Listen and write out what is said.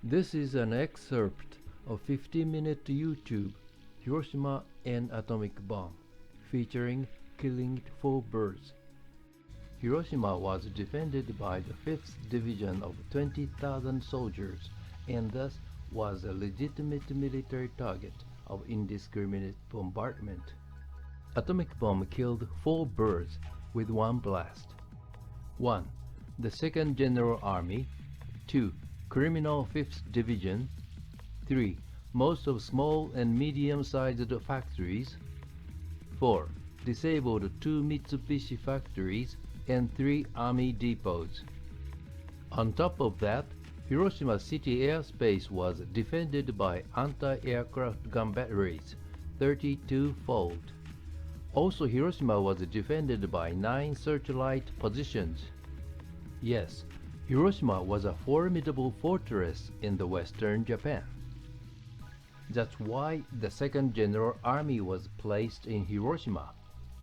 This is an excerpt of 50-minute YouTube Hiroshima and atomic bomb featuring killing 4 birds. Hiroshima was defended by the 5th Division of 20,000 soldiers and thus was a legitimate military target of indiscriminate bombardment. Atomic bomb killed 4 birds with 1 blast. 1. The 2nd General Army. 2. Criminal 5th Division. 3. Most of small and medium-sized factories. 4. Disabled 2 Mitsubishi factories and 3 army depots. On top of that, Hiroshima city airspace was defended by anti-aircraft gun batteries, 32-fold. Also, Hiroshima was defended by 9 searchlight positions. Yes, Hiroshima was a formidable fortress in the western Japan. That's why the 2nd General Army was placed in Hiroshima.